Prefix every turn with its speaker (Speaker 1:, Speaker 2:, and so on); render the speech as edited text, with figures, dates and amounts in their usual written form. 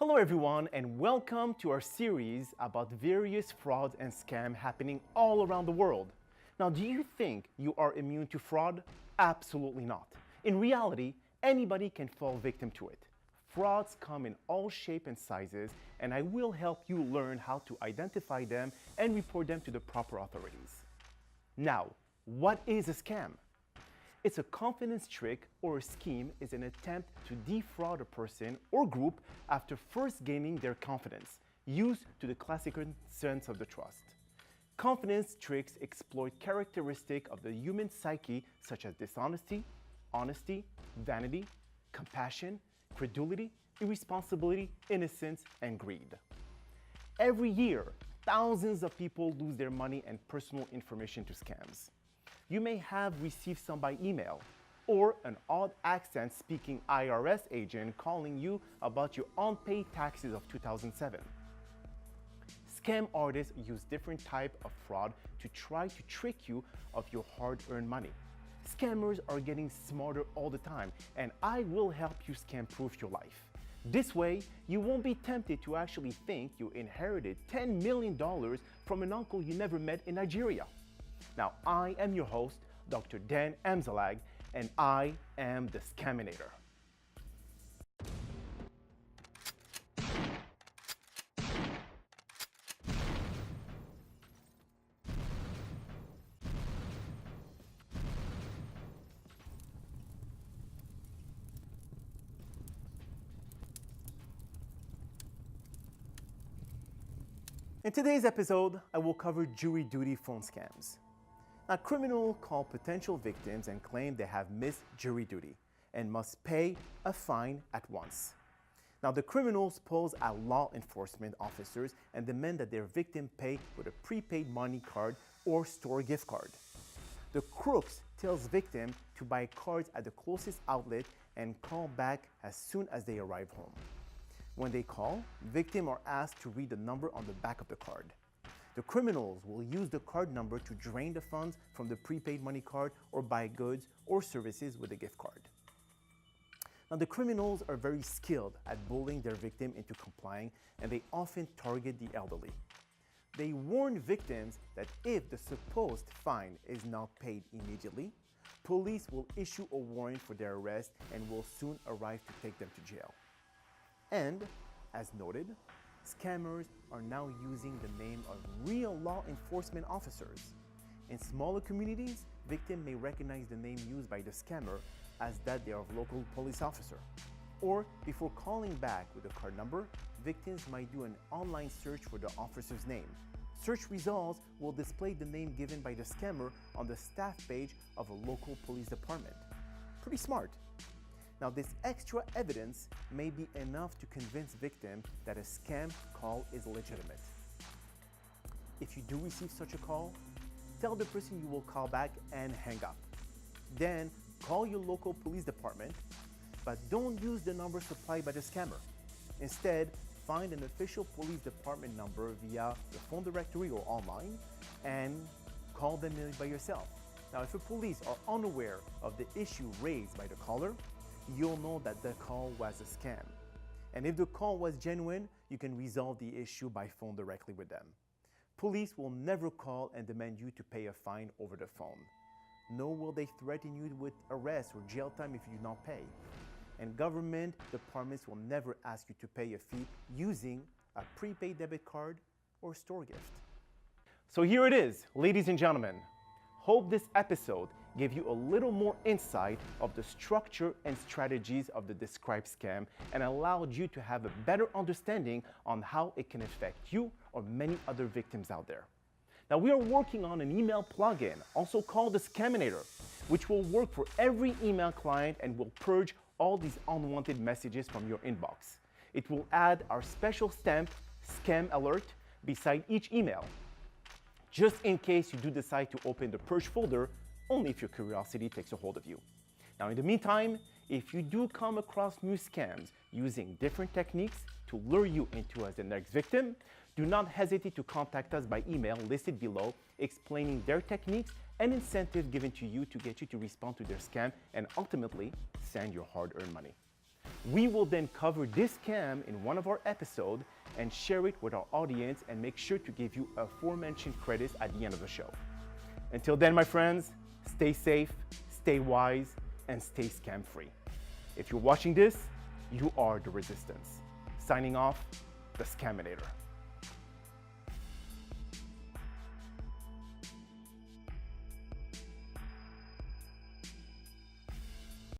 Speaker 1: Hello everyone and welcome to our series about various frauds and scams happening all around the world. Now, do you think you are immune to fraud? Absolutely not. In reality, anybody can fall victim to it. Frauds come in all shapes and sizes, and I will help you learn how to identify them and report them to the proper authorities. Now, what is a scam? It's a confidence trick or a scheme is an attempt to defraud a person or group after first gaining their confidence, used to the classical sense of the trust. Confidence tricks exploit characteristics of the human psyche such as dishonesty, honesty, vanity, compassion, credulity, irresponsibility, innocence, and greed. Every year, thousands of people lose their money and personal information to scams. You may have received some by email, or an odd accent speaking IRS agent calling you about your unpaid taxes of 2007. Scam artists use different types of fraud to try to trick you of your hard-earned money. Scammers are getting smarter all the time, and I will help you scam-proof your life. This way, you won't be tempted to actually think you inherited $10 million from an uncle you never met in Nigeria. Now, I am your host, Dr. Dan Amzalag, and I am the Scaminator. In today's episode, I will cover jury duty phone scams. Now, criminals call potential victims and claim they have missed jury duty and must pay a fine at once. Now, the criminals pose as law enforcement officers and demand that their victim pay with a prepaid money card or store gift card. The crooks tells victim to buy cards at the closest outlet and call back as soon as they arrive home. When they call, victims are asked to read the number on the back of the card. The criminals will use the card number to drain the funds from the prepaid money card or buy goods or services with a gift card. Now, the criminals are very skilled at bullying their victim into complying, and they often target the elderly. They warn victims that if the supposed fine is not paid immediately, police will issue a warrant for their arrest and will soon arrive to take them to jail. And, as noted, scammers are now using the name of real law enforcement officers. In smaller communities, victims may recognize the name used by the scammer as that they are a local police officer. Or, before calling back with a card number, victims might do an online search for the officer's name. Search results will display the name given by the scammer on the staff page of a local police department. Pretty smart. Now, this extra evidence may be enough to convince victims that a scam call is legitimate. If you do receive such a call, tell the person you will call back and hang up. Then call your local police department, but don't use the number supplied by the scammer. Instead, find an official police department number via the phone directory or online and call them by yourself. Now, if the police are unaware of the issue raised by the caller, you'll know that the call was a scam. And if the call was genuine, you can resolve the issue by phone directly with them. Police will never call and demand you to pay a fine over the phone. Nor will they threaten you with arrest or jail time if you do not pay. And government departments will never ask you to pay a fee using a prepaid debit card or store gift. So here it is, ladies and gentlemen. Hope this episode gave you a little more insight of the structure and strategies of the described scam and allowed you to have a better understanding on how it can affect you or many other victims out there. Now, we are working on an email plugin, also called the Scaminator, which will work for every email client and will purge all these unwanted messages from your inbox. It will add our special stamp, Scam Alert, beside each email, just in case you do decide to open the purge folder, only if your curiosity takes a hold of you. Now, in the meantime, if you do come across new scams using different techniques to lure you into as the next victim, do not hesitate to contact us by email listed below, explaining their techniques and incentive given to you to get you to respond to their scam and ultimately send your hard-earned money. We will then cover this scam in one of our episodes and share it with our audience and make sure to give you aforementioned credits at the end of the show. Until then, my friends, stay safe, stay wise, and stay scam-free. If you're watching this, you are the resistance. Signing off, the Scaminator.